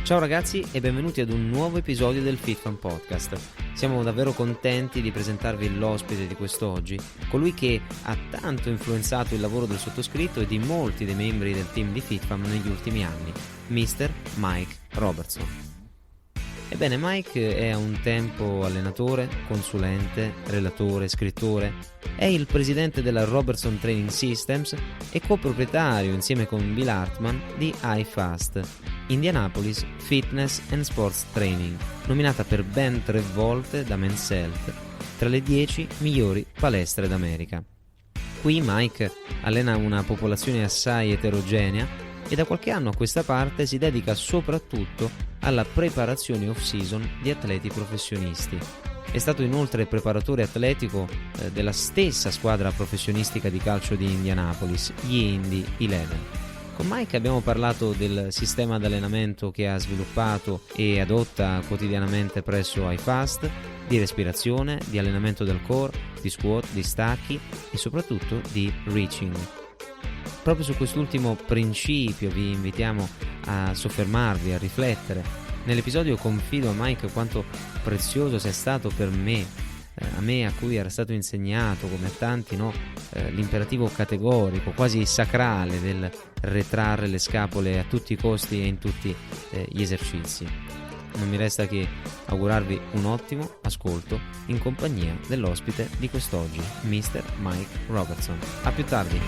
Ciao ragazzi e benvenuti ad un nuovo episodio del FitFan Podcast. Siamo davvero contenti di presentarvi l'ospite di quest'oggi, colui che ha tanto influenzato il lavoro del sottoscritto e di molti dei membri del team di FitFam negli ultimi anni, Mr. Mike Robertson. Ebbene, Mike è a un tempo allenatore, consulente, relatore, scrittore, è il presidente della Robertson Training Systems e co-proprietario insieme con Bill Hartman di IFAST, Indianapolis Fitness and Sports Training, nominata per ben 3 volte da Men's Health tra le 10 migliori palestre d'America. Qui Mike allena una popolazione assai eterogenea e da qualche anno a questa parte si dedica soprattutto alla preparazione off-season di atleti professionisti. È stato inoltre preparatore atletico della stessa squadra professionistica di calcio di Indianapolis, gli Indy 11. Con Mike abbiamo parlato del sistema di allenamento che ha sviluppato e adotta quotidianamente presso IFAST, di respirazione, di allenamento del core, di squat, di stacchi e soprattutto di reaching. Proprio su quest'ultimo principio vi invitiamo a soffermarvi, a riflettere. Nell'episodio confido a Mike quanto prezioso sia stato per me, a me a cui era stato insegnato, come a tanti, l'imperativo categorico, quasi sacrale del retrarre le scapole a tutti i costi e in tutti gli esercizi. Non mi resta che augurarvi un ottimo ascolto in compagnia dell'ospite di quest'oggi, Mr. Mike Robertson. A più tardi.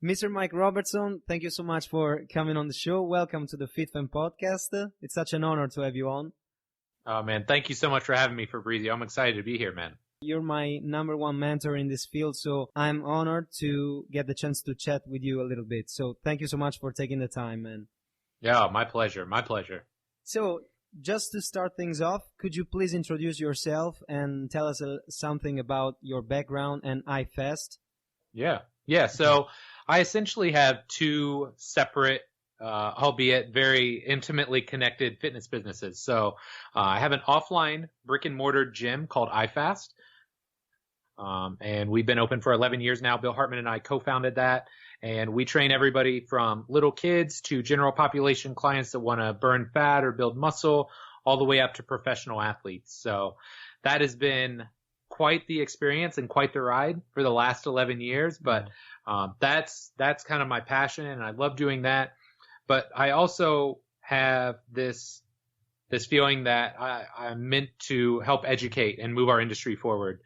Mr. Mike Robertson, thank you so much for coming on the show. Welcome to the FitFam Podcast. It's such an honor to have you on. Oh, man, thank you so much for having me, Fabrizio. I'm excited to be here, man. You're my number one mentor in this field, so I'm honored to get the chance to chat with you a little bit. So thank you so much for taking the time, man. Yeah, my pleasure. My pleasure. So just to start things off, could you please introduce yourself and tell us something about your background and IFAST? Yeah. So I essentially have 2 separate, albeit very intimately connected fitness businesses. So I have an offline brick and mortar gym called IFAST. And we've been open for 11 years now. Bill Hartman and I co-founded that. And we train everybody from little kids to general population clients that want to burn fat or build muscle, all the way up to professional athletes. So that has been quite the experience and quite the ride for the last 11 years. But that's kind of my passion, and I love doing that. But I also have this feeling that I'm meant to help educate and move our industry forward.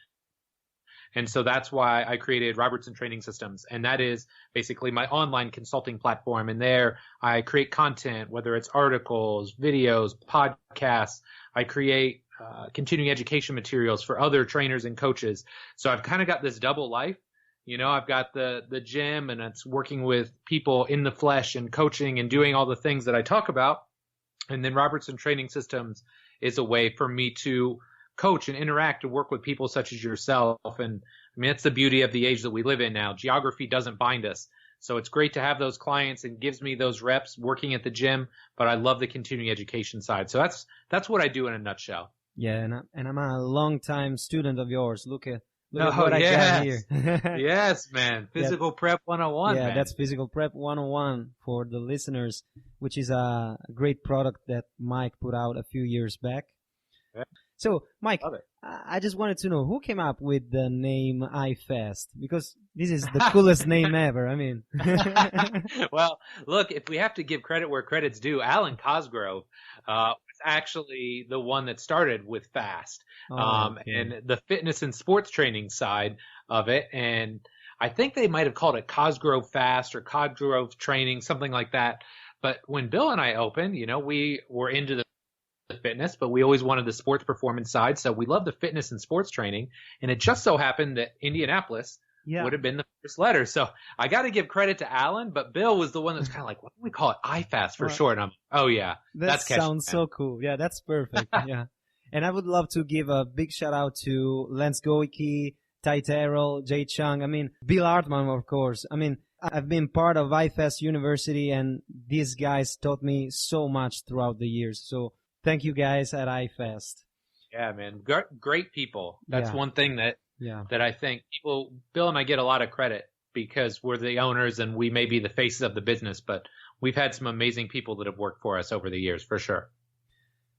And so that's why I created Robertson Training Systems. And that is basically my online consulting platform. And there I create content, whether it's articles, videos, podcasts. I create continuing education materials for other trainers and coaches. So I've kind of got this double life. You know, I've got the gym, and it's working with people in the flesh and coaching and doing all the things that I talk about. And then Robertson Training Systems is a way for me to coach and interact and work with people such as yourself. And I mean, that's the beauty of the age that we live in now. Geography doesn't bind us. So it's great to have those clients and gives me those reps working at the gym, but I love the continuing education side. So that's what I do in a nutshell. Yeah, and I'm a long time student of yours. Look at what I got here. Yes, man. Physical Prep 101. Yeah, man. That's Physical Prep 101 for the listeners, which is a great product that Mike put out a few years back. Yeah. So, Mike, I just wanted to know who came up with the name IFAST, because this is the coolest name ever. I mean, well, look, if we have to give credit where credit's due, Alan Cosgrove was actually the one that started with FAST, and the fitness and sports training side of it. And I think they might have called it Cosgrove Fast or Cosgrove Training, something like that. But when Bill and I opened, you know, we were into the fitness, but we always wanted the sports performance side. So we love the fitness and sports training. And it just so happened that Indianapolis would have been the first letter. So I got to give credit to Alan, but Bill was the one that's kind of like, what do we call it? IFAST for short. And I'm, oh yeah, that sounds so cool. Yeah, that's perfect. Yeah. And I would love to give a big shout out to Lance Goicke, Ty Terrell, Jay Chung. I mean, Bill Hartman, of course. I mean, I've been part of IFAST University, and these guys taught me so much throughout the years. So thank you guys at IFAST. Yeah, man. Great people. That's one thing that I think Bill and I get a lot of credit because we're the owners and we may be the faces of the business, but we've had some amazing people that have worked for us over the years, for sure.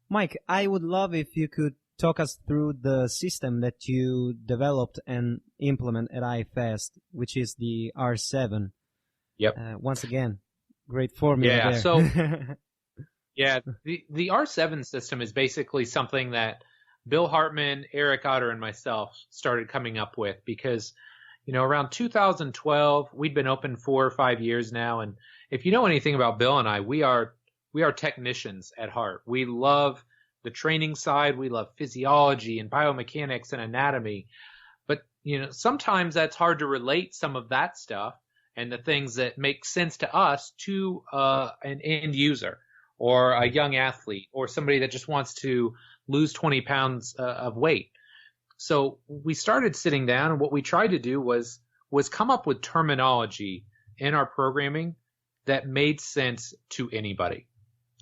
Mike, I would love if you could talk us through the system that you developed and implement at IFAST, which is the R7. Yep. Once again, great formula there. So the R7 system is basically something that Bill Hartman, Eric Otter, and myself started coming up with because, around 2012, we'd been open 4 or 5 years now. And if you know anything about Bill and I, we are technicians at heart. We love the training side. We love physiology and biomechanics and anatomy. But, sometimes that's hard to relate some of that stuff and the things that make sense to us to an end user or a young athlete or somebody that just wants to lose 20 pounds of weight. So we started sitting down, and what we tried to do was come up with terminology in our programming that made sense to anybody.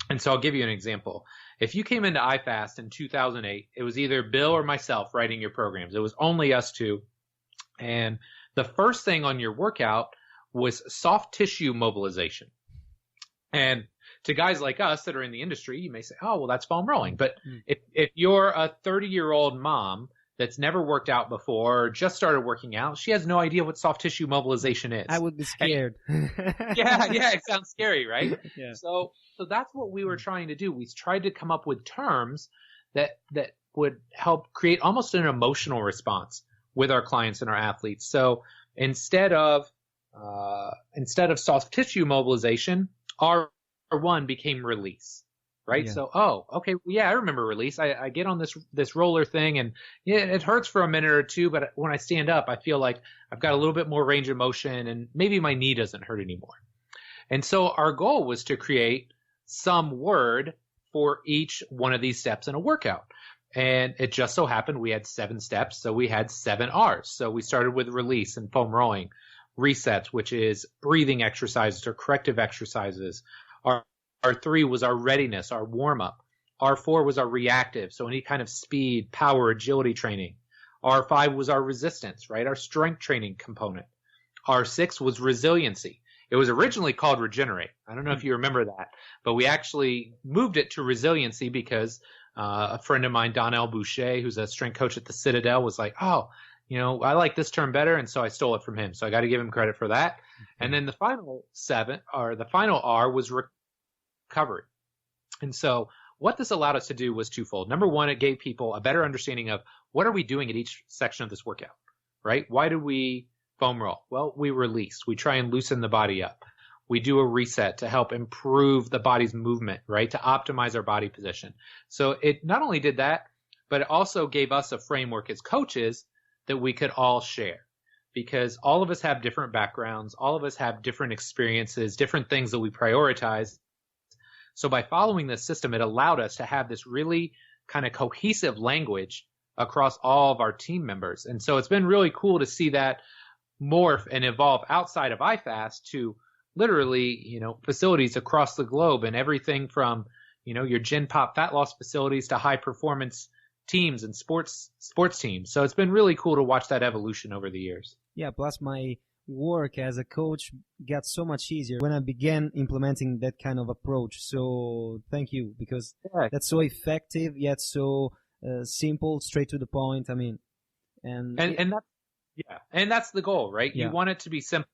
And so I'll give you an example. If you came into IFAST in 2008, it was either Bill or myself writing your programs. It was only us two. And the first thing on your workout was soft tissue mobilization. And to guys like us that are in the industry, you may say, oh, well, that's foam rolling. But if you're a 30-year-old mom that's never worked out before or just started working out, she has no idea what soft tissue mobilization is. I would be scared. Yeah, it sounds scary, right? Yeah. So that's what we were trying to do. We tried to come up with terms that would help create almost an emotional response with our clients and our athletes. So instead of soft tissue mobilization, R1 became release. Right. Yeah. So, okay. Yeah, I remember release. I get on this roller thing and it hurts for a minute or two, but when I stand up, I feel like I've got a little bit more range of motion and maybe my knee doesn't hurt anymore. And so our goal was to create some word for each one of these steps in a workout. And it just so happened we had 7 steps. So we had 7 R's. So we started with release and foam rolling, reset, which is breathing exercises or corrective exercises. R3 was our readiness, our warm-up. R4 was our reactive, so any kind of speed, power, agility training. R5 was our resistance, right, our strength training component. R6 was resiliency. It was originally called regenerate. I don't know if you remember that, but we actually moved it to resiliency because a friend of mine, Donnell Boucher, who's a strength coach at the Citadel, was like, I like this term better, and so I stole it from him. So I got to give him credit for that. And then the final R was recovery. And so what this allowed us to do was twofold. Number one, it gave people a better understanding of what are we doing at each section of this workout, right? Why do we foam roll? Well, we release. We try and loosen the body up. We do a reset to help improve the body's movement, right? To optimize our body position. So it not only did that, but it also gave us a framework as coaches that we could all share. Because all of us have different backgrounds. All of us have different experiences, different things that we prioritize. So by following this system, it allowed us to have this really kind of cohesive language across all of our team members. And so it's been really cool to see that morph and evolve outside of IFAST to literally, facilities across the globe and everything from, your Gen Pop fat loss facilities to high performance teams and sports teams. So it's been really cool to watch that evolution over the years. Yeah, plus my work as a coach got so much easier when I began implementing that kind of approach. So thank you, because that's so effective yet so simple, straight to the point. I mean, and that's the goal, right? Yeah. You want it to be simple,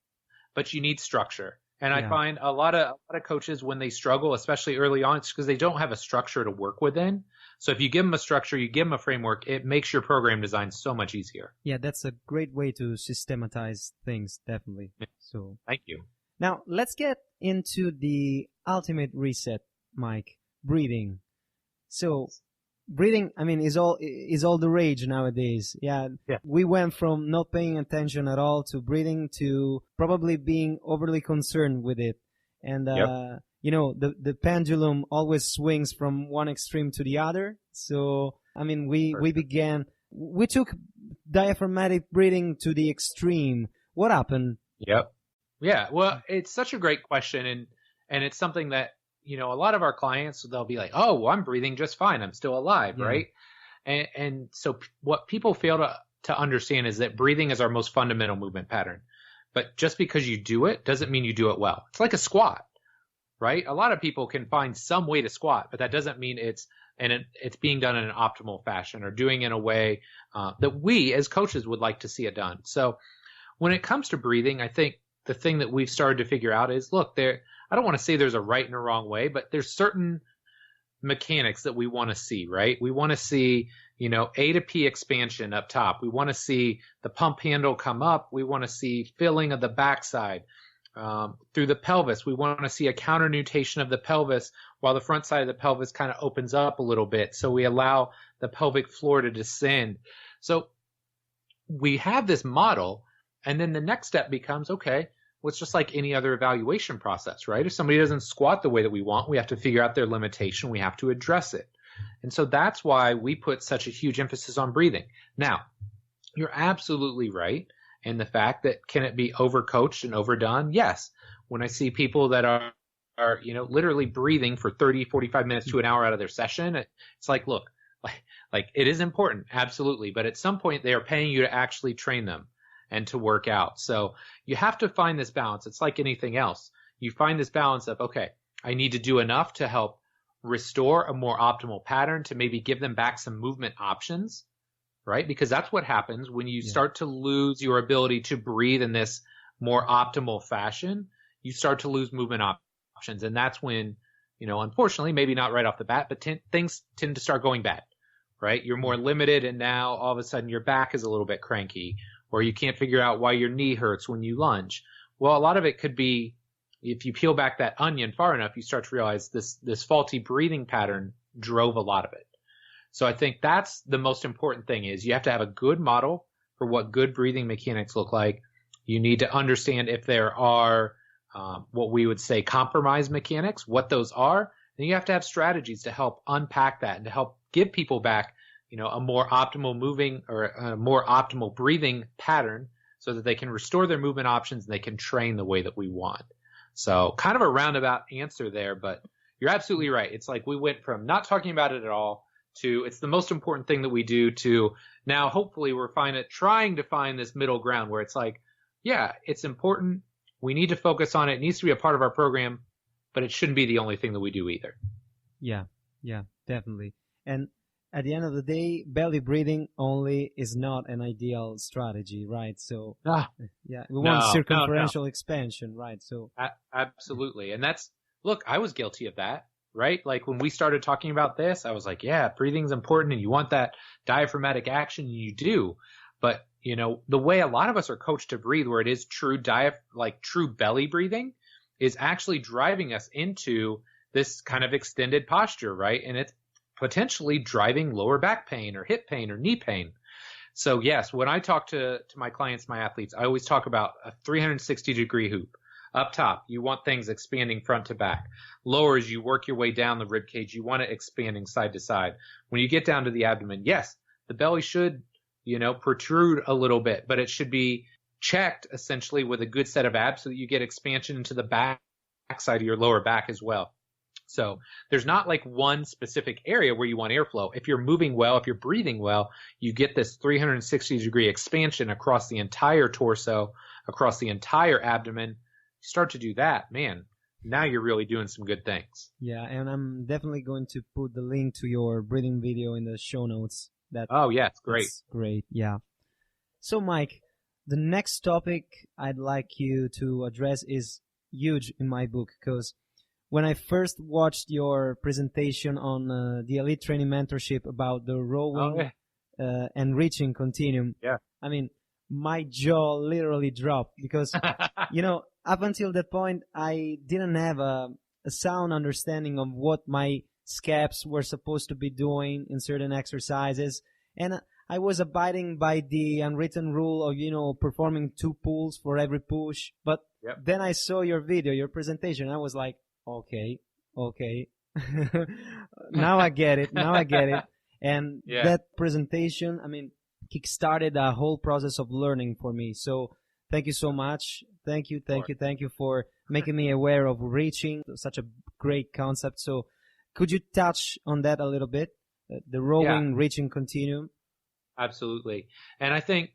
but you need structure. And I find a lot of coaches, when they struggle, especially early on, it's because they don't have a structure to work within. So if you give them a structure, you give them a framework, it makes your program design so much easier. Yeah, that's a great way to systematize things, definitely. So thank you. Now, let's get into the ultimate reset, Mike, breathing. So breathing, is all the rage nowadays. Yeah. We went from not paying attention at all to breathing to probably being overly concerned with it. And the pendulum always swings from one extreme to the other. So, we took diaphragmatic breathing to the extreme. What happened? Yep. Yeah. Well, it's such a great question. And it's something that, a lot of our clients, they'll be like, oh, well, I'm breathing just fine. I'm still alive. Yeah. Right. And so what people fail to understand is that breathing is our most fundamental movement pattern. But just because you do it doesn't mean you do it well. It's like a squat, right? A lot of people can find some way to squat, but that doesn't mean it's being done in an optimal fashion or doing in a way that we as coaches would like to see it done. So when it comes to breathing, I think the thing that we've started to figure out is, look, I don't want to say there's a right and a wrong way, but there's certain mechanics that we want to see, right? We want to see, A to P expansion up top. We want to see the pump handle come up. We want to see filling of the backside through the pelvis. We want to see a counter nutation of the pelvis while the front side of the pelvis kind of opens up a little bit. So we allow the pelvic floor to descend. So we have this model, and then the next step becomes, okay, well, it's just like any other evaluation process, right? If somebody doesn't squat the way that we want, we have to figure out their limitation. We have to address it. And so that's why we put such a huge emphasis on breathing. Now, you're absolutely right in the fact that can it be overcoached and overdone? Yes. When I see people that are literally breathing for 30, 45 minutes to an hour out of their session, it's like, look, like it is important, absolutely. But at some point, they are paying you to actually train them and to work out. So you have to find this balance. It's like anything else. You find this balance of, okay, I need to do enough to help restore a more optimal pattern, to maybe give them back some movement options, right? Because that's what happens when you start to lose your ability to breathe in this more optimal fashion. You start to lose movement options. And that's when, unfortunately, maybe not right off the bat, but things tend to start going bad, right? You're more limited, and now all of a sudden your back is a little bit cranky, or you can't figure out why your knee hurts when you lunge. Well, a lot of it could be, if you peel back that onion far enough, you start to realize this faulty breathing pattern drove a lot of it. So I think that's the most important thing, is you have to have a good model for what good breathing mechanics look like. You need to understand if there are what we would say compromise mechanics, what those are. And you have to have strategies to help unpack that and to help give people back a more optimal moving or a more optimal breathing pattern, so that they can restore their movement options and they can train the way that we want. So kind of a roundabout answer there, but you're absolutely right. It's like we went from not talking about it at all to it's the most important thing that we do, to now hopefully we're trying to find this middle ground where it's like, yeah, it's important. We need to focus on it. It needs to be a part of our program, but it shouldn't be the only thing that we do either. Yeah, definitely. And at the end of the day, belly breathing only is not an ideal strategy, right? So, we want circumferential expansion, right? So, absolutely. And look, I was guilty of that, right? Like when we started talking about this, I was like, yeah, breathing's important and you want that diaphragmatic action, and you do. But, the way a lot of us are coached to breathe, where it is true belly breathing, is actually driving us into this kind of extended posture, right? And it's potentially driving lower back pain or hip pain or knee pain. So yes, when I talk to my clients, my athletes, I always talk about a 360-degree hoop. Up top, you want things expanding front to back. Lower, as you work your way down the rib cage, you want it expanding side to side. When you get down to the abdomen, yes, the belly should, protrude a little bit, but it should be checked essentially with a good set of abs so that you get expansion into the back side of your lower back as well. So there's not like one specific area where you want airflow. If you're moving well, if you're breathing well, you get this 360-degree expansion across the entire torso, across the entire abdomen. You start to do that, man, now you're really doing some good things. Yeah, and I'm definitely going to put the link to your breathing video in the show notes. It's great. That's great, yeah. So, Mike, the next topic I'd like you to address is huge in my book, because when I first watched your presentation on the Elite Training Mentorship about the rowing and reaching continuum, I mean, my jaw literally dropped, because, up until that point, I didn't have a sound understanding of what my scaps were supposed to be doing in certain exercises. And I was abiding by the unwritten rule of, performing 2 pulls for every push. But then I saw your video, your presentation. I was like, okay. Now I get it. And that presentation, kickstarted a whole process of learning for me. So thank you so much. Thank you for making me aware of reaching, such a great concept. So could you touch on that a little bit? The rowing reaching continuum? Absolutely. And I think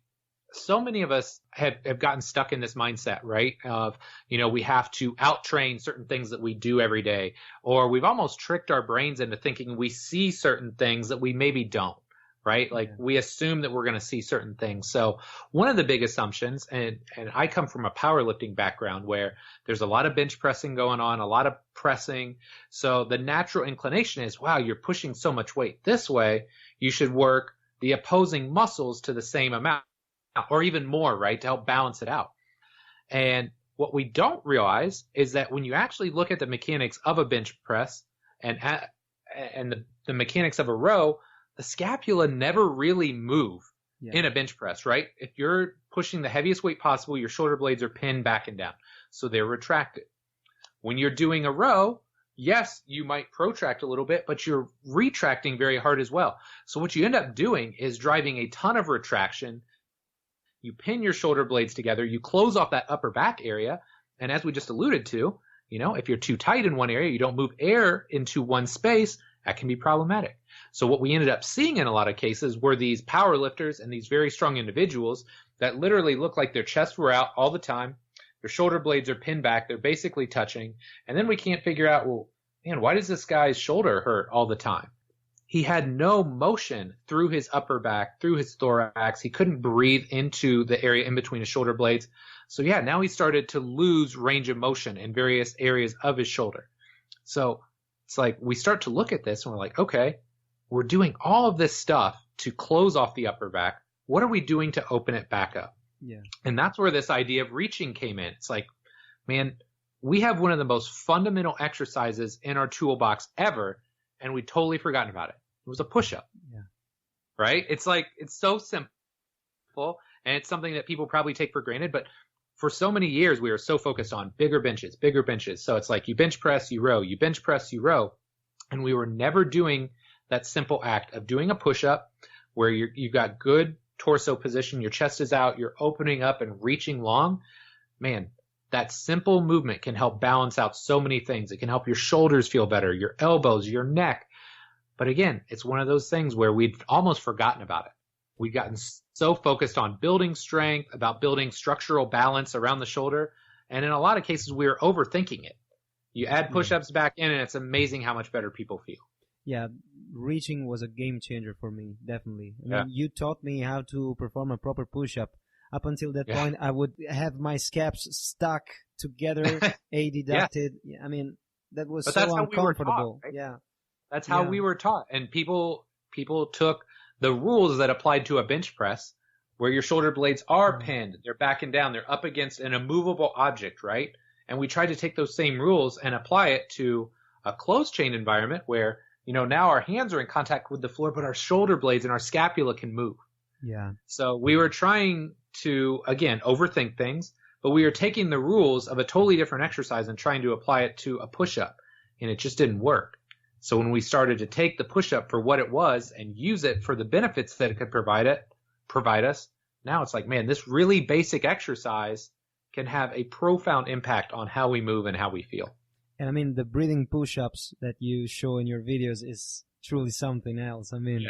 so many of us have gotten stuck in this mindset, right? Of, we have to out-train certain things that we do every day, or we've almost tricked our brains into thinking we see certain things that we maybe don't, right? Like we assume that we're going to see certain things. So one of the big assumptions, and I come from a powerlifting background where there's a lot of bench pressing going on, a lot of pressing. So the natural inclination is, wow, you're pushing so much weight this way, you should work the opposing muscles to the same amount, or even more, right, to help balance it out. And what we don't realize is that when you actually look at the mechanics of a bench press and the mechanics of a row, the scapula never really move in a bench press, right? If you're pushing the heaviest weight possible, your shoulder blades are pinned back and down, so they're retracted. When you're doing a row, yes, you might protract a little bit, but you're retracting very hard as well. So what you end up doing is driving a ton of retraction. You pin your shoulder blades together, you close off that upper back area, and as we just alluded to, if you're too tight in one area, you don't move air into one space, that can be problematic. So what we ended up seeing in a lot of cases were these power lifters and these very strong individuals that literally look like their chests were out all the time, their shoulder blades are pinned back, they're basically touching, and then we can't figure out, well, man, why does this guy's shoulder hurt all the time? He had no motion through his upper back, through his thorax. He couldn't breathe into the area in between his shoulder blades. So yeah, now he started to lose range of motion in various areas of his shoulder. So it's like we start to look at this and we're like, okay, we're doing all of this stuff to close off the upper back. What are we doing to open it back up? Yeah. And that's where this idea of reaching came in. It's like, man, we have one of the most fundamental exercises in our toolbox ever, and we'd totally forgotten about it. It was a push-up. Yeah. Right? It's like, it's so simple, and it's something that people probably take for granted, but for so many years, we were so focused on bigger benches. So it's like you bench press, you row, you bench press, you row. And we were never doing that simple act of doing a push-up where you've got good torso position, your chest is out, you're opening up and reaching long. Man, that simple movement can help balance out so many things. It can help your shoulders feel better, your elbows, your neck. But again, it's one of those things where we'd almost forgotten about it. We'd gotten so focused on building strength, about building structural balance around the shoulder. And in a lot of cases, we were overthinking it. You add push-ups back in, and it's amazing how much better people feel. Yeah, reaching was a game changer for me, definitely. I mean, you taught me how to perform a proper push-up. Up until that point, I would have my scaps stuck together, adducted. Yeah. I mean, that was so uncomfortable. Right? Yeah. That's how we were taught. And people took the rules that applied to a bench press where your shoulder blades are pinned, they're back and down, they're up against an immovable object, right? And we tried to take those same rules and apply it to a closed chain environment where, now our hands are in contact with the floor, but our shoulder blades and our scapula can move. Yeah. So we were trying to, again, overthink things, but we were taking the rules of a totally different exercise and trying to apply it to a push-up, and it just didn't work. So when we started to take the push-up for what it was and use it for the benefits that it could provide us, now it's like, man, this really basic exercise can have a profound impact on how we move and how we feel. And I mean, the breathing push-ups that you show in your videos is truly something else. I mean,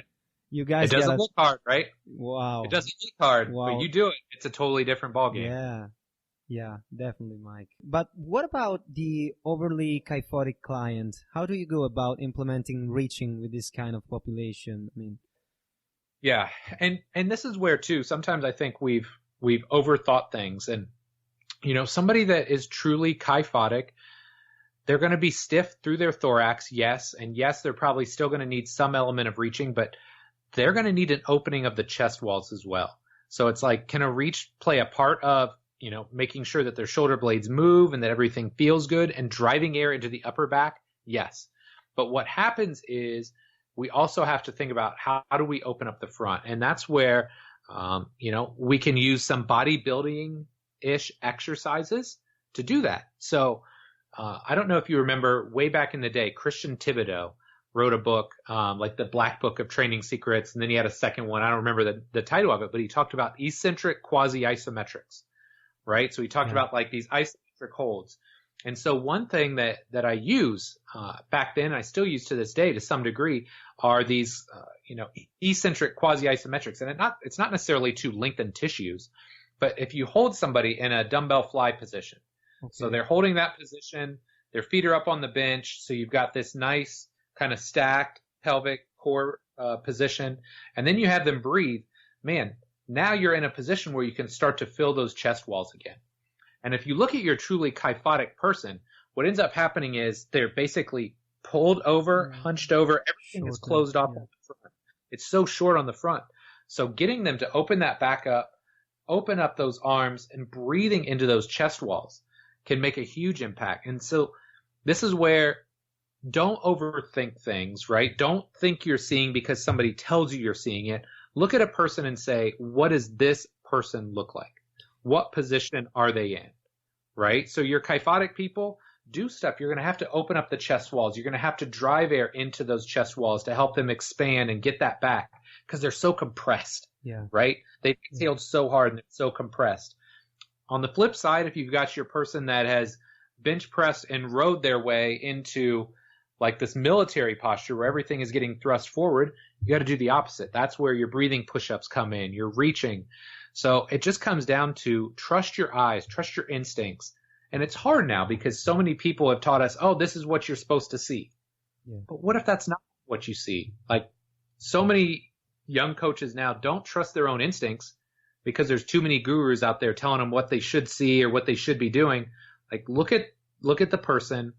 you guys. It doesn't look hard, right? Wow. It doesn't look hard, but you do it. It's a totally different ballgame. Yeah, definitely, Mike. But what about the overly kyphotic client? How do you go about implementing reaching with this kind of population? I mean, yeah, and this is where too. Sometimes I think we've overthought things, and somebody that is truly kyphotic, they're going to be stiff through their thorax, yes, and yes, they're probably still going to need some element of reaching, but they're going to need an opening of the chest walls as well. So it's like, can a reach play a part of making sure that their shoulder blades move and that everything feels good and driving air into the upper back? Yes. But what happens is we also have to think about how do we open up the front? And that's where, we can use some bodybuilding-ish exercises to do that. So I don't know if you remember way back in the day, Christian Thibodeau wrote a book, like the Black Book of Training Secrets. And then he had a second one. I don't remember the title of it, but he talked about eccentric quasi-isometrics. Right? So he talked about like these isometric holds. And so one thing that I use back then, I still use to this day to some degree, are these eccentric quasi-isometrics. And it's not necessarily to lengthen tissues, but if you hold somebody in a dumbbell fly position, so they're holding that position, their feet are up on the bench, so you've got this nice kind of stacked pelvic core position, and then you have them breathe, man, now you're in a position where you can start to fill those chest walls again. And if you look at your truly kyphotic person, what ends up happening is they're basically pulled over, hunched over, everything is closed off on the front. It's so short on the front. So getting them to open that back up, open up those arms, and breathing into those chest walls can make a huge impact. And so this is where don't overthink things, right? Don't think you're seeing because somebody tells you you're seeing it. Look at a person and say, what does this person look like? What position are they in, right? So your kyphotic people do stuff. You're going to have to open up the chest walls. You're going to have to drive air into those chest walls to help them expand and get that back because they're so compressed, right? They've exhaled so hard and they're so compressed. On the flip side, if you've got your person that has bench pressed and rode their way into like this military posture where everything is getting thrust forward, you got to do the opposite. That's where your breathing push-ups come in. You're reaching. So it just comes down to trust your eyes, trust your instincts. And it's hard now because so many people have taught us, oh, this is what you're supposed to see. But what if that's not what you see? Like so many young coaches now don't trust their own instincts because there's too many gurus out there telling them what they should see or what they should be doing. Like look at the person,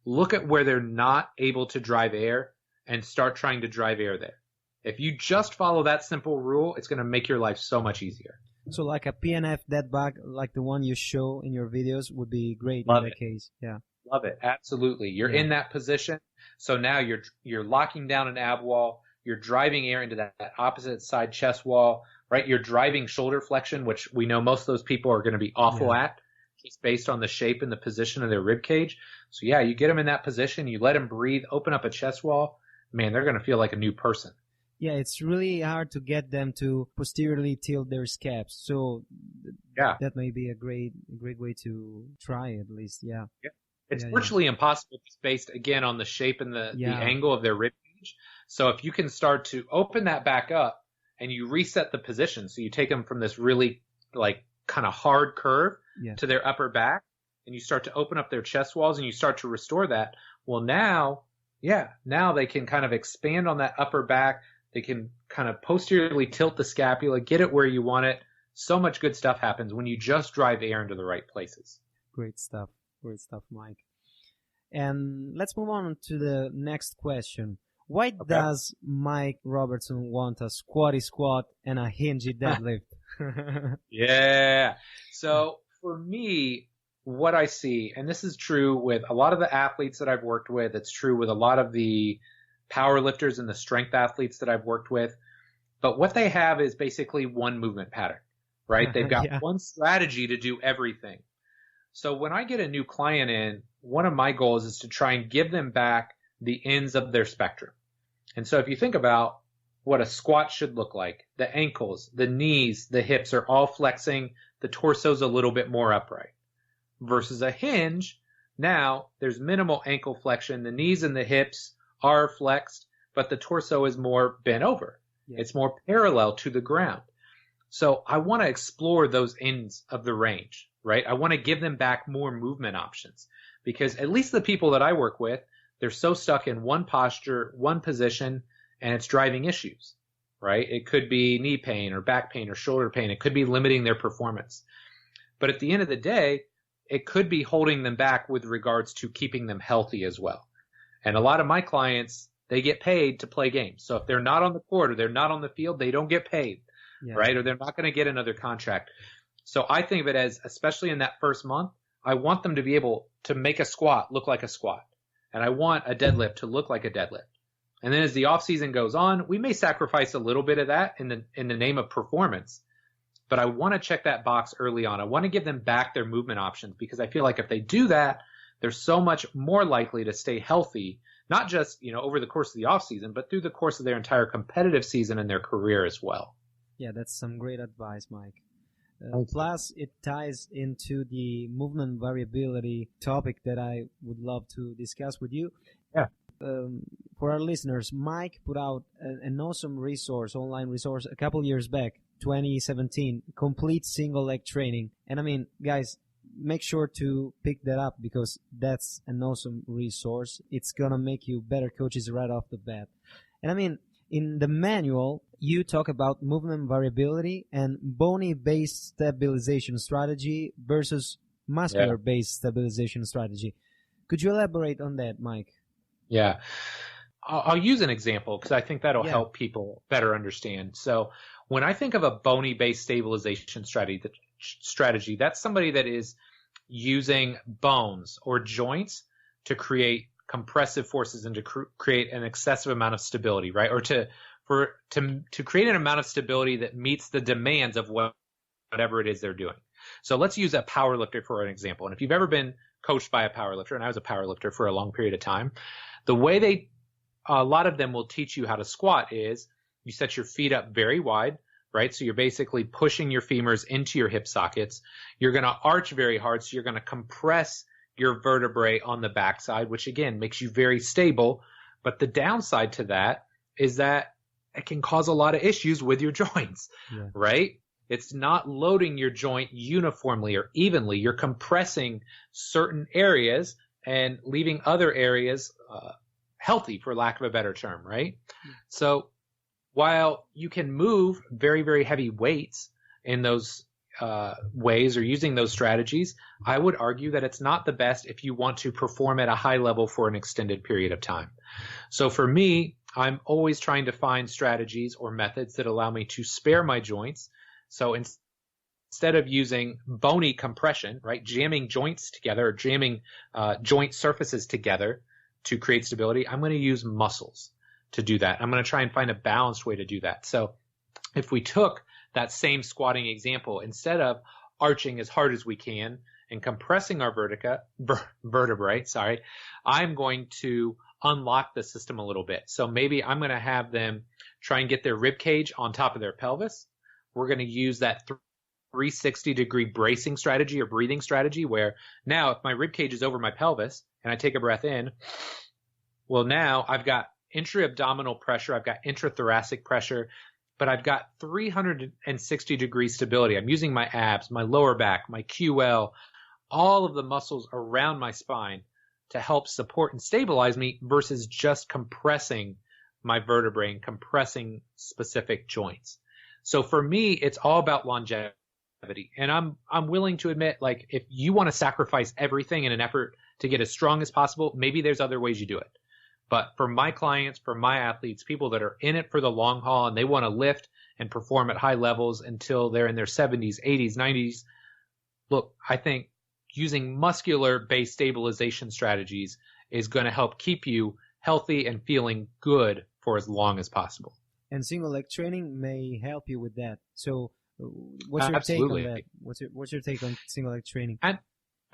look at where they're not able to drive air and start trying to drive air there. If you just follow that simple rule, it's going to make your life so much easier. So like a PNF dead bug, like the one you show in your videos, would be great Love in that it. case. Yeah. Love it. Absolutely. You're in that position. So now you're locking down an ab wall. You're driving air into that opposite side chest wall, right? You're driving shoulder flexion, which we know most of those people are going to be awful at just based on the shape and the position of their rib cage. So yeah, you get them in that position, you let them breathe, open up a chest wall, man, they're going to feel like a new person. Yeah, it's really hard to get them to posteriorly tilt their scaps. So that may be a great way to try at least. Yeah. It's virtually impossible just based again on the shape and the angle of their rib cage. So if you can start to open that back up and you reset the position, so you take them from this really like kind of hard curve to their upper back, and you start to open up their chest walls and you start to restore that. Well, now they can kind of expand on that upper back. They can kind of posteriorly tilt the scapula, get it where you want it. So much good stuff happens when you just drive air into the right places. Great stuff, Mike. And let's move on to the next question. Why does Mike Robertson want a squatty squat and a hingy deadlift? So for me, what I see, and this is true with a lot of the athletes that I've worked with, it's true with a lot of the power lifters and the strength athletes that I've worked with, but what they have is basically one movement pattern, right? They've got one strategy to do everything. So when I get a new client in, one of my goals is to try and give them back the ends of their spectrum. And so if you think about what a squat should look like, the ankles, the knees, the hips are all flexing, the torso's a little bit more upright. Versus a hinge, now there's minimal ankle flexion, the knees and the hips are flexed, but the torso is more bent over. It's more parallel to the ground. So I want to explore those ends of the range, right? I want to give them back more movement options because at least the people that I work with, they're so stuck in one posture, one position, and it's driving issues, right? It could be knee pain or back pain or shoulder pain. It could be limiting their performance. But at the end of the day, it could be holding them back with regards to keeping them healthy as well. And a lot of my clients, they get paid to play games. So if they're not on the court or they're not on the field, they don't get paid, right? Or they're not going to get another contract. So I think of it as, especially in that first month, I want them to be able to make a squat look like a squat. And I want a deadlift to look like a deadlift. And then as the off season goes on, we may sacrifice a little bit of that in the name of performance. But I want to check that box early on. I want to give them back their movement options because I feel like if they do that, they're so much more likely to stay healthy, not just, over the course of the off season, but through the course of their entire competitive season and their career as well. Yeah, that's some great advice, Mike. Plus, it ties into the movement variability topic that I would love to discuss with you. Yeah. For our listeners, Mike put out an awesome online resource a couple years back, 2017, complete single leg training. And I mean, guys, make sure to pick that up because that's an awesome resource. It's going to make you better coaches right off the bat. And I mean, in the manual, you talk about movement variability and bony-based stabilization strategy versus muscular-based stabilization strategy. Could you elaborate on that, Mike? Yeah. I'll use an example because I think that'll help people better understand. So when I think of a bony-based stabilization strategy, that's somebody that is using bones or joints to create compressive forces and to create an excessive amount of stability, right? Or to create an amount of stability that meets the demands of whatever it is they're doing. So let's use a power lifter for an example. And if you've ever been coached by a power lifter, and I was a power lifter for a long period of time, the way a lot of them will teach you how to squat is you set your feet up very wide, right? So you're basically pushing your femurs into your hip sockets. You're going to arch very hard. So you're going to compress your vertebrae on the backside, which again makes you very stable. But the downside to that is that it can cause a lot of issues with your joints, right? It's not loading your joint uniformly or evenly. You're compressing certain areas and leaving other areas healthy, for lack of a better term, right? So while you can move very, very heavy weights in those ways or using those strategies, I would argue that it's not the best if you want to perform at a high level for an extended period of time. So for me, I'm always trying to find strategies or methods that allow me to spare my joints. So instead of using bony compression, right, jamming joints together or jamming joint surfaces together to create stability, I'm going to use muscles to do that. I'm going to try and find a balanced way to do that. So if we took that same squatting example, instead of arching as hard as we can and compressing our vertebrae, I'm going to unlock the system a little bit. So maybe I'm going to have them try and get their rib cage on top of their pelvis. We're going to use that 360-degree bracing strategy or breathing strategy where now if my rib cage is over my pelvis and I take a breath in, well, now I've got intra-abdominal pressure, I've got intrathoracic pressure, but I've got 360-degree stability. I'm using my abs, my lower back, my QL, all of the muscles around my spine to help support and stabilize me versus just compressing my vertebrae and compressing specific joints. So for me, it's all about longevity. And I'm willing to admit, like, if you want to sacrifice everything in an effort to get as strong as possible, maybe there's other ways you do it. But for my clients, for my athletes, people that are in it for the long haul and they want to lift and perform at high levels until they're in their 70s, 80s, 90s, look, I think using muscular-based stabilization strategies is going to help keep you healthy and feeling good for as long as possible. And single leg training may help you with that. So what's your take on that? What's your take on single leg training?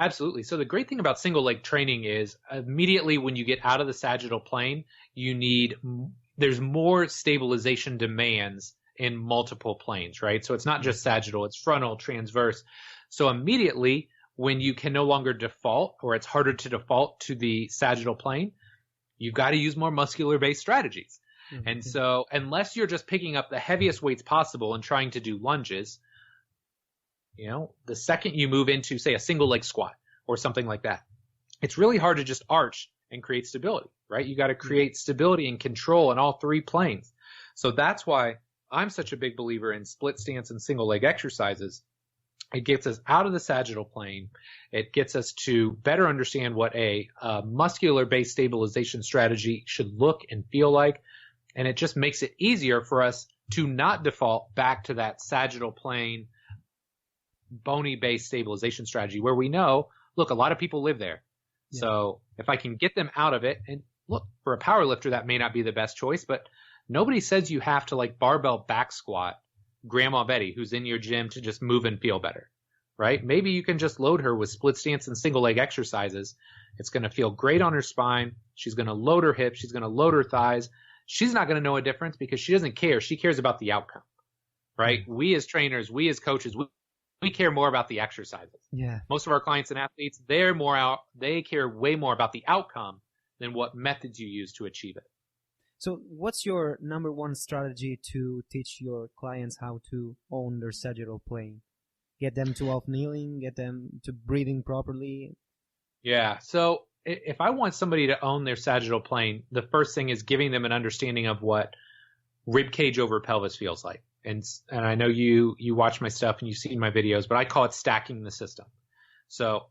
Absolutely. So the great thing about single leg training is immediately when you get out of the sagittal plane, there's more stabilization demands in multiple planes, right? So it's not just sagittal, it's frontal, transverse. So immediately when you can no longer default or it's harder to default to the sagittal plane, you've got to use more muscular-based strategies. Mm-hmm. And so unless you're just picking up the heaviest weights possible and trying to do lunges, the second you move into, say, a single leg squat or something like that, it's really hard to just arch and create stability, right? You got to create stability and control in all three planes. So that's why I'm such a big believer in split stance and single leg exercises. It gets us out of the sagittal plane. It gets us to better understand what a muscular-based stabilization strategy should look and feel like. And it just makes it easier for us to not default back to that sagittal plane, bony-based stabilization strategy where we know, look, a lot of people live there. Yeah. So if I can get them out of it, and look, for a power lifter, that may not be the best choice, but nobody says you have to like barbell back squat Grandma Betty who's in your gym to just move and feel better, right? Maybe you can just load her with split stance and single leg exercises. It's going to feel great on her spine. She's going to load her hips. She's going to load her thighs. She's not going to know a difference because she doesn't care. She cares about the outcome, right? We as trainers, we as coaches, we care more about the exercises. Yeah. Most of our clients and athletes, they care way more about the outcome than what methods you use to achieve it. So what's your number one strategy to teach your clients how to own their sagittal plane? Get them to off kneeling, get them to breathing properly? Yeah. So if I want somebody to own their sagittal plane, the first thing is giving them an understanding of what rib cage over pelvis feels like. And I know you watch my stuff and you've seen my videos, but I call it stacking the system. So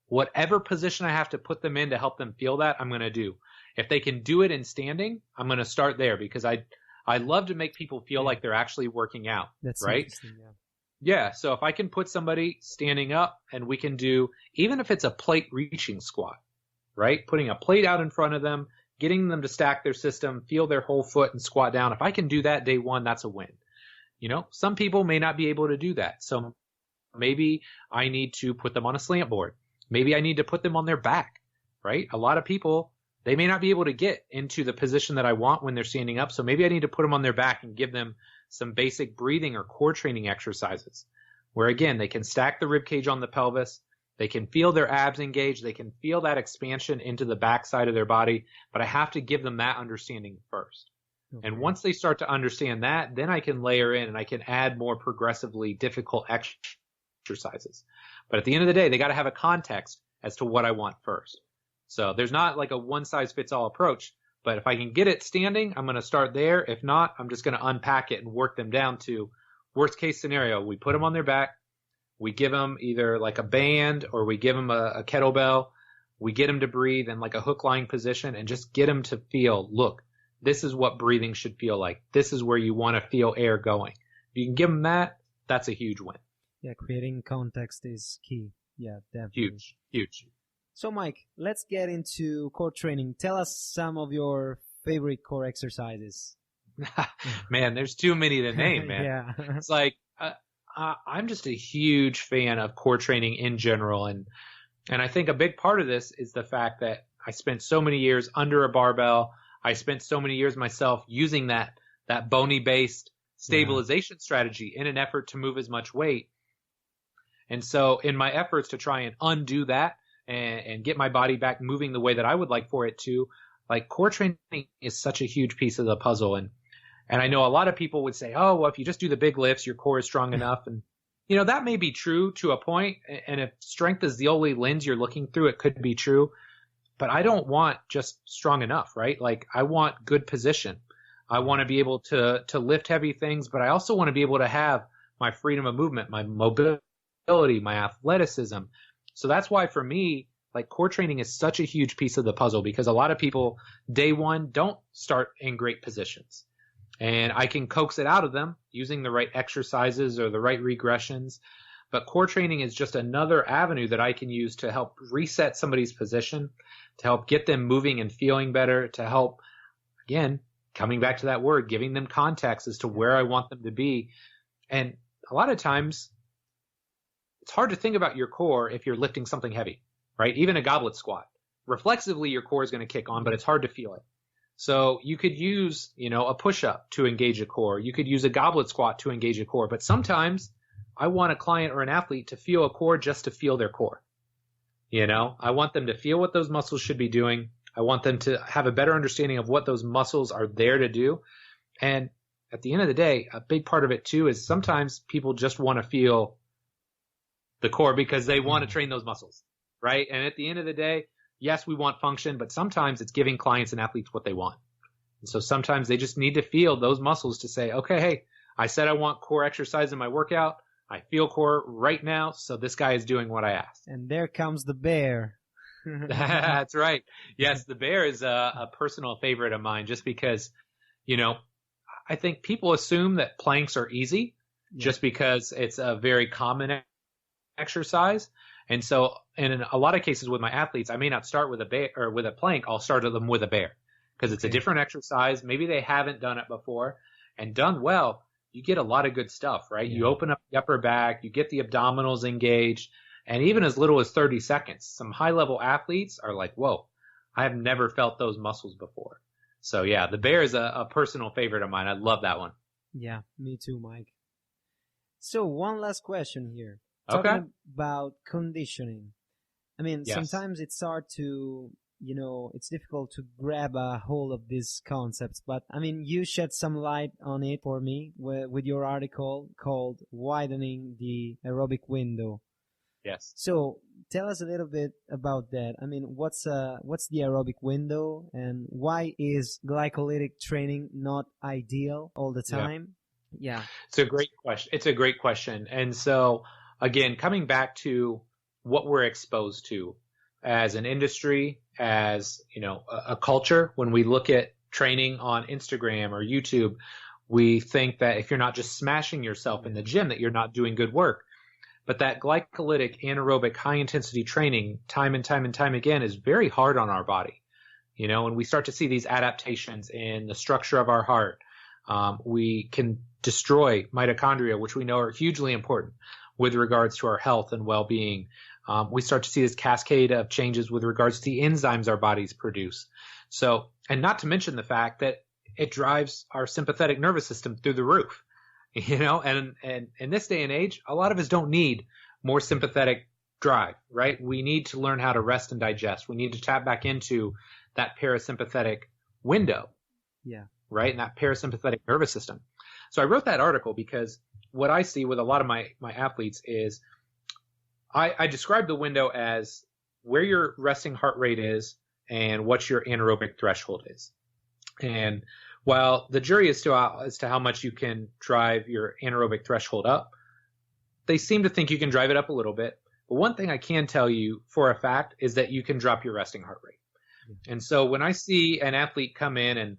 whatever position I have to put them in to help them feel that, I'm going to do. If they can do it in standing, I'm going to start there because I love to make people feel like they're actually working out. That's right. Interesting, yeah. Yeah, so if I can put somebody standing up and we can do, even if it's a plate reaching squat, right? Putting a plate out in front of them, getting them to stack their system, feel their whole foot and squat down. If I can do that day one, that's a win. You know, some people may not be able to do that. So maybe I need to put them on a slant board. Maybe I need to put them on their back, right? A lot of people, they may not be able to get into the position that I want when they're standing up. So maybe I need to put them on their back and give them some basic breathing or core training exercises where, again, they can stack the rib cage on the pelvis. They can feel their abs engaged. They can feel that expansion into the back side of their body. But I have to give them that understanding first. Okay. And once they start to understand that, then I can layer in and I can add more progressively difficult exercises. But at the end of the day, they got to have a context as to what I want first. So there's not like a one-size-fits-all approach. But if I can get it standing, I'm going to start there. If not, I'm just going to unpack it and work them down to worst case scenario. We put them on their back. We give them either like a band or we give them a kettlebell. We get them to breathe in like a hook lying position and just get them to feel, look, this is what breathing should feel like. This is where you want to feel air going. If you can give them that, that's a huge win. Yeah, creating context is key. Yeah, definitely. Huge. So, Mike, let's get into core training. Tell us some of your favorite core exercises. Man, there's too many to name, man. Yeah. It's like I'm just a huge fan of core training in general. And I think a big part of this is the fact that I spent so many years under a barbell. I spent so many years myself using that bony-based stabilization strategy in an effort to move as much weight. And so in my efforts to try and undo that, and get my body back moving the way that I would like for it to, like core training is such a huge piece of the puzzle. And I know a lot of people would say, oh, well, if you just do the big lifts, your core is strong enough. And, you know, that may be true to a point. And if strength is the only lens you're looking through, it could be true. But I don't want just strong enough, right? Like I want good position. I want to be able to lift heavy things, but I also want to be able to have my freedom of movement, my mobility, my athleticism. So that's why for me, like core training is such a huge piece of the puzzle because a lot of people day one don't start in great positions. And I can coax it out of them using the right exercises or the right regressions. But core training is just another avenue that I can use to help reset somebody's position, to help get them moving and feeling better, to help, again, coming back to that word, giving them context as to where I want them to be. And a lot of times, it's hard to think about your core if you're lifting something heavy, right? Even a goblet squat. Reflexively, your core is going to kick on, but it's hard to feel it. So you could use, you know, a push-up to engage a core. You could use a goblet squat to engage a core. But sometimes I want a client or an athlete to feel a core just to feel their core. You know, I want them to feel what those muscles should be doing. I want them to have a better understanding of what those muscles are there to do. And at the end of the day, a big part of it too is sometimes people just want to feel the core because they want to train those muscles, right? And at the end of the day, yes, we want function, but sometimes it's giving clients and athletes what they want. And so sometimes they just need to feel those muscles to say, okay, hey, I said I want core exercise in my workout. I feel core right now, so this guy is doing what I asked. And there comes the bear. That's right. Yes, the bear is a personal favorite of mine just because, you know, I think people assume that planks are easy just because it's a very common exercise. And so in a lot of cases with my athletes, I may not start with a bear or with a plank. I'll start them with a bear because it's a different exercise. Maybe they haven't done it before, and done well, you get a lot of good stuff, right? You open up the upper back, you get the abdominals engaged, and even as little as 30 seconds. Some high level athletes are like, whoa, I have never felt those muscles before. So yeah, the bear is a personal favorite of mine. I love that one. Yeah, me too, Mike. So one last question here. Okay. Talking about conditioning. I mean, Yes. sometimes it's hard to, it's difficult to grab a hold of these concepts. But, I mean, you shed some light on it for me with your article called Widening the Aerobic Window. Yes. So tell us a little bit about that. I mean, what's the aerobic window, and why is glycolytic training not ideal all the time? Yeah. It's a great question. It's a great question. And so, again, coming back to what we're exposed to as an industry, as, a culture, when we look at training on Instagram or YouTube, we think that if you're not just smashing yourself in the gym, that you're not doing good work. But that glycolytic, anaerobic, high-intensity training, time and time and time again, is very hard on our body. And we start to see these adaptations in the structure of our heart. We can destroy mitochondria, which we know are hugely important with regards to our health and well-being. We start to see this cascade of changes with regards to the enzymes our bodies produce. So, and not to mention the fact that it drives our sympathetic nervous system through the roof. And in this day and age, a lot of us don't need more sympathetic drive, right? We need to learn how to rest and digest. We need to tap back into that parasympathetic window. Yeah. Right? And that parasympathetic nervous system. So I wrote that article because what I see with a lot of my athletes is I describe the window as where your resting heart rate is and what your anaerobic threshold is. And while the jury is still out as to how much you can drive your anaerobic threshold up, they seem to think you can drive it up a little bit. But one thing I can tell you for a fact is that you can drop your resting heart rate. Mm-hmm. And so when I see an athlete come in and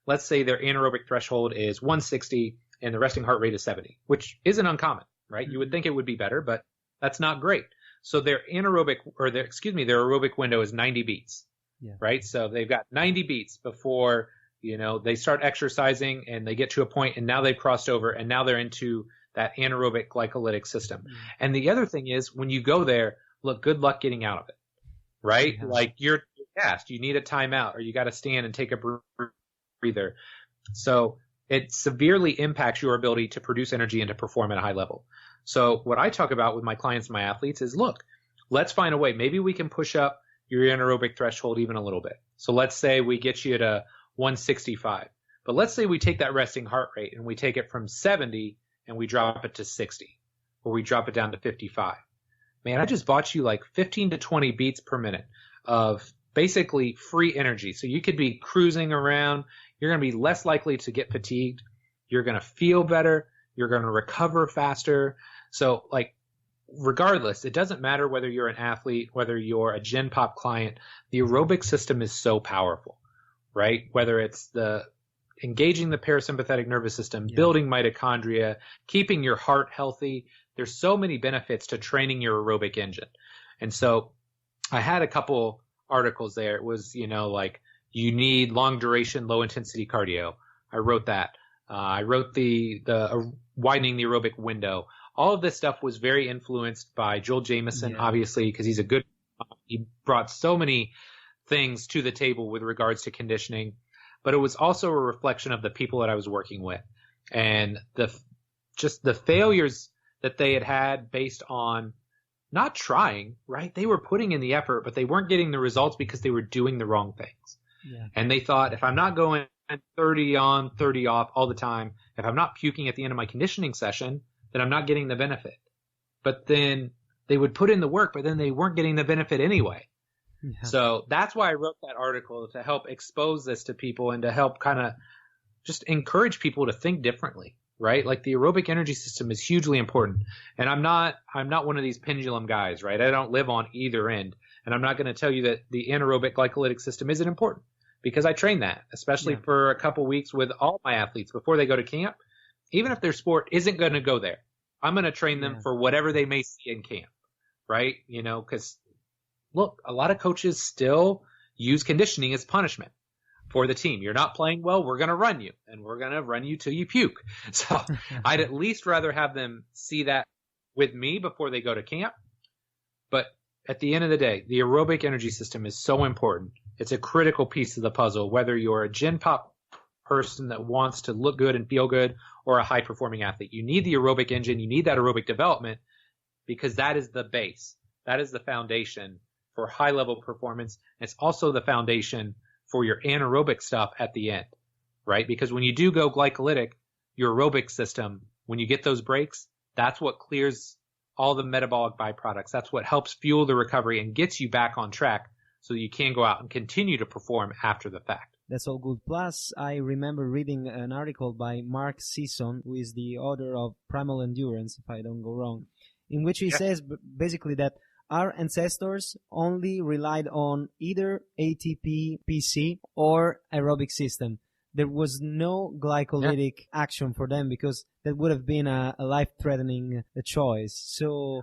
let's say their anaerobic threshold is 160 and the resting heart rate is 70, which isn't uncommon, right? Mm-hmm. You would think it would be better, but that's not great. So their aerobic window is 90 beats, right? So they've got 90 beats before they start exercising and they get to a point and now they've crossed over and now they're into that anaerobic glycolytic system. Mm-hmm. And the other thing is when you go there, look, good luck getting out of it, right? Yeah. Like you're gassed, you need a timeout or you got to stand and take a breather. So it severely impacts your ability to produce energy and to perform at a high level. So what I talk about with my clients and my athletes is, look, let's find a way. Maybe we can push up your anaerobic threshold even a little bit. So let's say we get you to 165. But let's say we take that resting heart rate and we take it from 70 and we drop it to 60, or we drop it down to 55. Man, I just bought you like 15 to 20 beats per minute of basically free energy. So you could be cruising around. You're going to be less likely to get fatigued. You're going to feel better. You're going to recover faster. So regardless, it doesn't matter whether you're an athlete, whether you're a Gen Pop client, the aerobic system is so powerful, right? Whether it's the engaging the parasympathetic nervous system, building mitochondria, keeping your heart healthy. There's so many benefits to training your aerobic engine. And so I had a couple articles there. It was, you need long duration, low intensity cardio. I wrote that. I wrote the widening the aerobic window. All of this stuff was very influenced by Joel Jamieson, obviously, because he's he brought so many things to the table with regards to conditioning, but it was also a reflection of the people that I was working with and the failures that they had based on not trying, right? They were putting in the effort, but they weren't getting the results because they were doing the wrong things. Yeah. And they thought, if I'm not going 30 on, 30 off all the time, if I'm not puking at the end of my conditioning session, then I'm not getting the benefit. But then they would put in the work, but then they weren't getting the benefit anyway. Yeah. So that's why I wrote that article, to help expose this to people and to help kind of just encourage people to think differently, right? Like the aerobic energy system is hugely important. And I'm not one of these pendulum guys, right? I don't live on either end. And I'm not going to tell you that the anaerobic glycolytic system isn't important, because I train that, especially for a couple weeks with all my athletes before they go to camp. Even if their sport isn't going to go there, I'm going to train them for whatever they may see in camp, right? Because look, a lot of coaches still use conditioning as punishment for the team. You're not playing well, we're going to run you, and we're going to run you till you puke. So I'd at least rather have them see that with me before they go to camp. But at the end of the day, the aerobic energy system is so important. It's a critical piece of the puzzle, whether you're a Gen Pop person that wants to look good and feel good, or a high performing athlete. You need the aerobic engine. You need that aerobic development, because that is the base. That is the foundation for high level performance. It's also the foundation for your anaerobic stuff at the end, right? Because when you do go glycolytic, your aerobic system, when you get those breaks, that's what clears all the metabolic byproducts. That's what helps fuel the recovery and gets you back on track so you can go out and continue to perform after the fact. That's all good. Plus, I remember reading an article by Mark Sisson, who is the author of Primal Endurance, if I don't go wrong, in which he says basically that our ancestors only relied on either ATP, PC, or aerobic system. There was no glycolytic action for them, because that would have been a life-threatening choice. So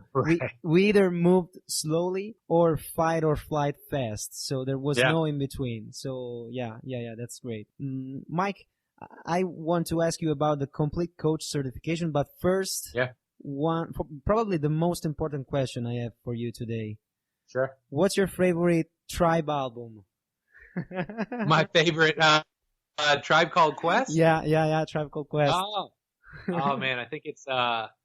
we either moved slowly or fight or flight fast. So there was no in between. So yeah, that's great. Mike, I want to ask you about the complete coach certification, but first, probably the most important question I have for you today. Sure. What's your favorite Tribe album? My favorite Tribe Called Quest? Yeah, Tribe Called Quest. Oh man, I think it's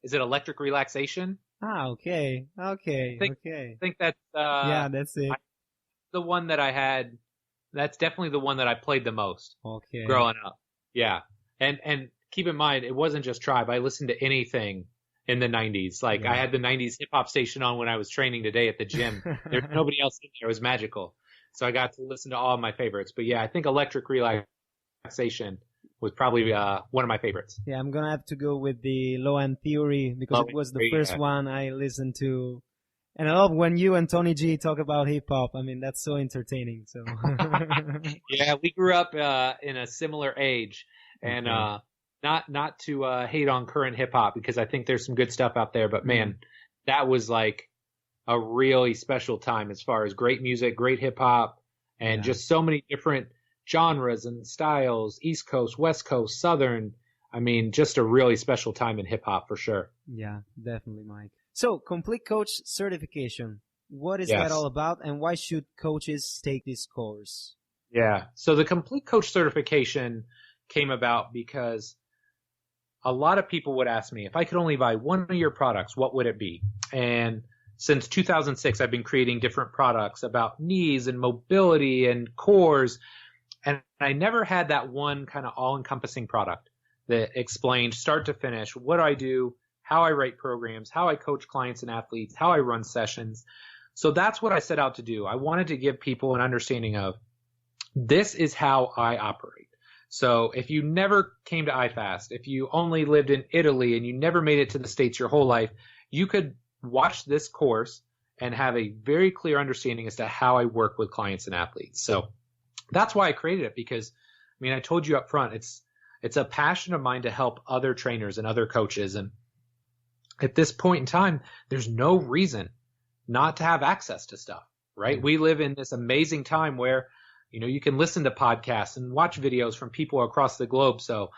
is it Electric Relaxation? Okay. I think that's that's it. The one that I had. That's definitely the one that I played the most. Okay. Growing up. Yeah. And keep in mind, it wasn't just Tribe. I listened to anything in the 90s. Like I had the 90s hip hop station on when I was training today at the gym. There's nobody else in there. It was magical. So I got to listen to all of my favorites. But yeah, I think Electric Relaxation was probably one of my favorites. Yeah, I'm going to have to go with the Low End Theory, because it was the first one I listened to. And I love when you and Tony G talk about hip hop. I mean, that's so entertaining. So yeah, we grew up in a similar age, and not to hate on current hip hop, because I think there's some good stuff out there, but man, that was like a really special time as far as great music, great hip hop, and just so many different genres and styles, East Coast, West Coast, Southern. I mean, just a really special time in hip hop for sure. Yeah, definitely, Mike. So, complete coach certification. What is that all about, and why should coaches take this course? Yeah. So the complete coach certification came about because a lot of people would ask me, if I could only buy one of your products, what would it be? And since 2006, I've been creating different products about knees and mobility and cores. And I never had that one kind of all-encompassing product that explained start to finish what I do, how I write programs, how I coach clients and athletes, how I run sessions. So that's what I set out to do. I wanted to give people an understanding of this is how I operate. So if you never came to IFAST, if you only lived in Italy and you never made it to the States your whole life, you could watch this course and have a very clear understanding as to how I work with clients and athletes. So that's why I created it, because, I mean, I told you up front, it's a passion of mine to help other trainers and other coaches. And at this point in time, there's no reason not to have access to stuff, right? Mm-hmm. We live in this amazing time where, you know, you can listen to podcasts and watch videos from people across the globe. So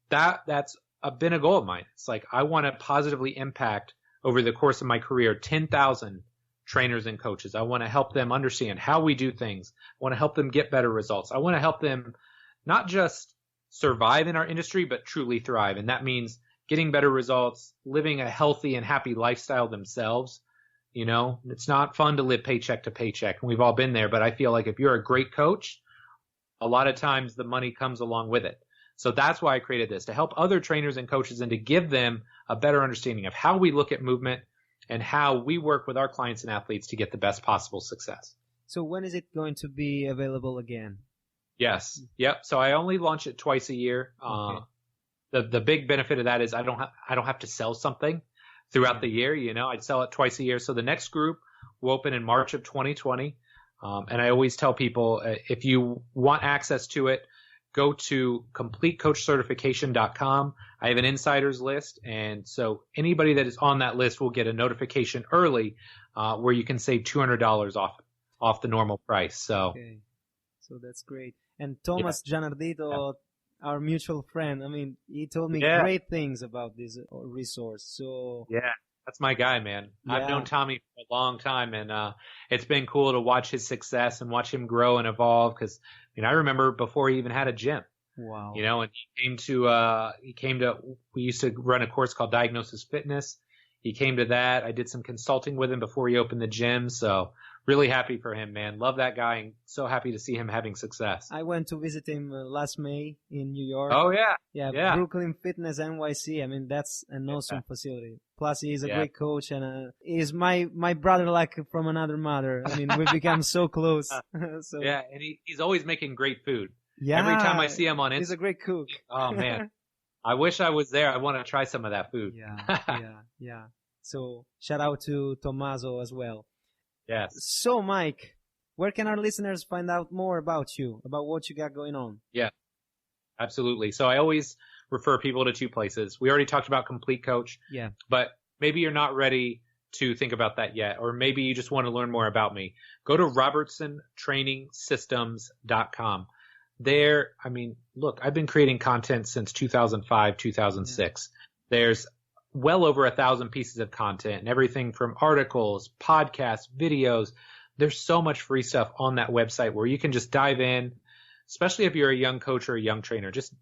that's been a goal of mine. It's like, I want to positively impact over the course of my career 10,000 trainers and coaches. I want to help them understand how we do things. I want to help them get better results. I want to help them not just survive in our industry, but truly thrive. And that means getting better results, living a healthy and happy lifestyle themselves. You know, it's not fun to live paycheck to paycheck, and we've all been there, but I feel like if you're a great coach, a lot of times the money comes along with it. So that's why I created this, to help other trainers and coaches and to give them a better understanding of how we look at movement and how we work with our clients and athletes to get the best possible success. So when is it going to be available again? Yes. Yep. So I only launch it twice a year. Okay. The big benefit of that is I don't have to sell something throughout the year. You know, I'd sell it twice a year. So the next group will open in March of 2020. And I always tell people, if you want access to it, go to completecoachcertification.com. I have an insiders list. And so anybody that is on that list will get a notification early, where you can save $200 off the normal price. So, okay. So that's great. And Thomas Gianardito, our mutual friend, I mean, he told me great things about this resource. So that's my guy, man. I've known Tommy for a long time, and it's been cool to watch his success and watch him grow and evolve. Because I remember before he even had a gym, Wow. You know, and he came to, we used to run a course called Diagnosis Fitness. He came to that. I did some consulting with him before he opened the gym. So really happy for him, man. Love that guy, and so happy to see him having success. I went to visit him last May in New York. Oh, yeah. Yeah. Brooklyn Fitness NYC. I mean, that's an awesome facility. Plus, he's a great coach, and he's my brother, like from another mother. I mean, we've become so close. So. Yeah, and he's always making great food. Yeah. Every time I see him on Instagram. He's a great cook. Oh, man. I wish I was there. I want to try some of that food. Yeah. So shout out to Tommaso as well. Yes. So, Mike, where can our listeners find out more about you, about what you got going on? Yeah, absolutely. So I always refer people to two places. We already talked about Complete Coach. Yeah. But maybe you're not ready to think about that yet, or maybe you just want to learn more about me. Go to robertsontrainingsystems.com. There, I mean, look, I've been creating content since 2005, 2006. There's well over 1,000 pieces of content, and everything from articles, podcasts, videos. There's so much free stuff on that website where you can just dive in, especially if you're a young coach or a young trainer. Just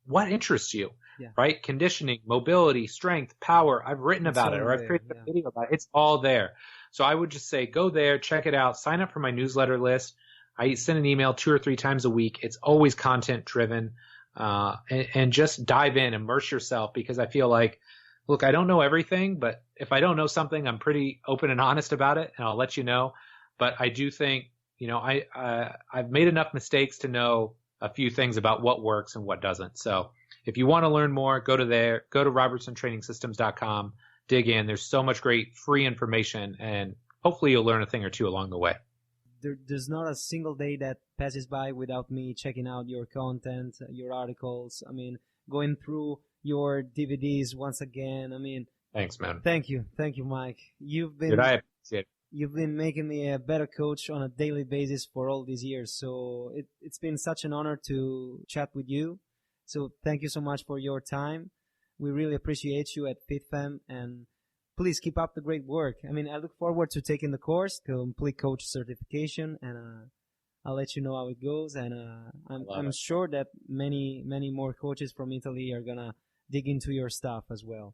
what interests you, right? Conditioning, mobility, strength, power. I've written about it, or I've created a video about it. It's all there. So I would just say, go there, check it out, sign up for my newsletter list. I send an email 2 or 3 times a week. It's always content driven, and just dive in, immerse yourself, because I feel like, look, I don't know everything, but if I don't know something, I'm pretty open and honest about it, and I'll let you know. But I do think, you know, I've made enough mistakes to know a few things about what works and what doesn't. So if you want to learn more, go to robertsontrainingsystems.com, dig in. There's so much great free information, and hopefully you'll learn a thing or two along the way. There's not a single day that passes by without me checking out your content, your articles. I mean, going through your DVDs once again. I mean, thanks, man. Thank you, Mike. You've been making me a better coach on a daily basis for all these years. So it's been such an honor to chat with you. So thank you so much for your time. We really appreciate you at FitFam, and please keep up the great work. I mean, I look forward to taking the course, Complete Coach certification, and I'll let you know how it goes. And I'm sure that many more coaches from Italy are gonna dig into your stuff as well.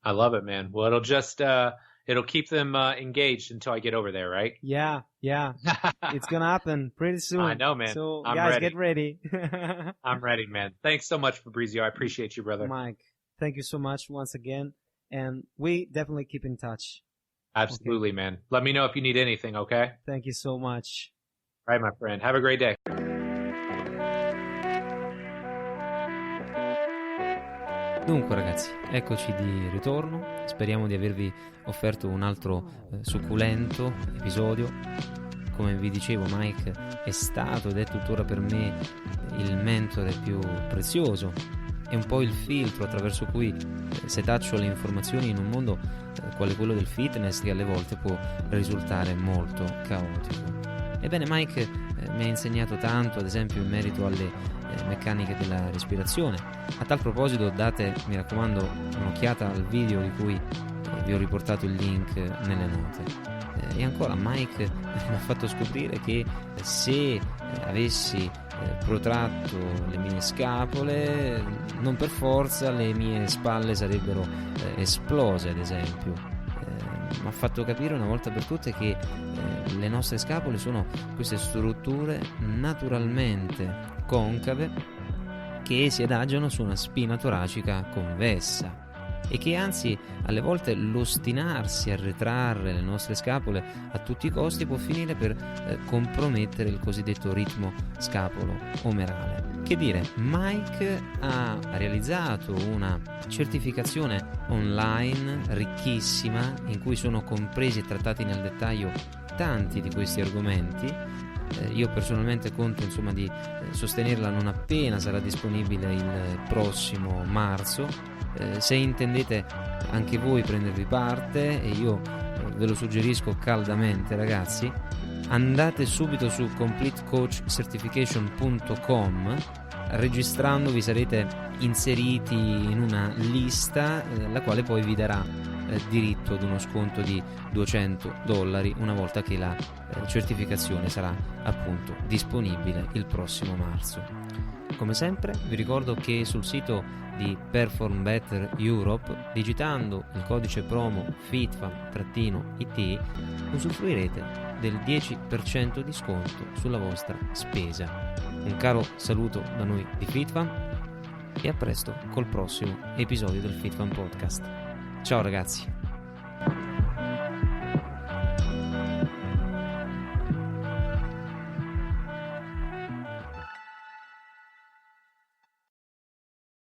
I love it, man. Well, it'll just it'll keep them engaged until I get over there, right? Yeah. It's gonna happen pretty soon. I know, man. So I'm guys, ready. get ready. I'm ready, man. Thanks so much, Fabrizio. I appreciate you, brother. Mike, thank you so much once again. And we definitely keep in touch. Absolutely, okay, man. Let me know if you need anything, okay? Thank you so much. All right, my friend. Have a great day. Dunque ragazzi, eccoci di ritorno. Speriamo di avervi offerto un altro succulento episodio. Come vi dicevo, Mike è stato ed è tuttora per me il mentore più prezioso. È un po' il filtro attraverso cui setaccio le informazioni in un mondo quale quello del fitness, che alle volte può risultare molto caotico. Ebbene, Mike mi ha insegnato tanto, ad esempio in merito alle meccaniche della respirazione. A tal proposito date, mi raccomando, un'occhiata al video di cui vi ho riportato il link nelle note. E ancora Mike mi ha fatto scoprire che se avessi protratto le mie scapole, non per forza le mie spalle sarebbero esplose, ad esempio. Mi ha fatto capire una volta per tutte che le nostre scapole sono queste strutture naturalmente concave che si adagiano su una spina toracica convessa, e che anzi alle volte l'ostinarsi a ritrarre le nostre scapole a tutti i costi può finire per compromettere il cosiddetto ritmo scapolo-omerale. Che dire, Mike ha realizzato una certificazione online ricchissima in cui sono compresi e trattati nel dettaglio tanti di questi argomenti. Io personalmente conto di sostenerla non appena sarà disponibile il prossimo marzo. Se intendete anche voi prendervi parte, e io ve lo suggerisco caldamente, ragazzi, andate subito su completecoachcertification.com. registrandovi sarete inseriti in una lista la quale poi vi darà diritto ad uno sconto di $200 una volta che la certificazione sarà appunto disponibile il prossimo marzo. Come sempre vi ricordo che sul sito di Perform Better Europe, digitando il codice promo FITFAM-IT, usufruirete del 10% di sconto sulla vostra spesa. Un caro saluto da noi di FitFam e a presto col prossimo episodio del FitFam Podcast. Ciao ragazzi!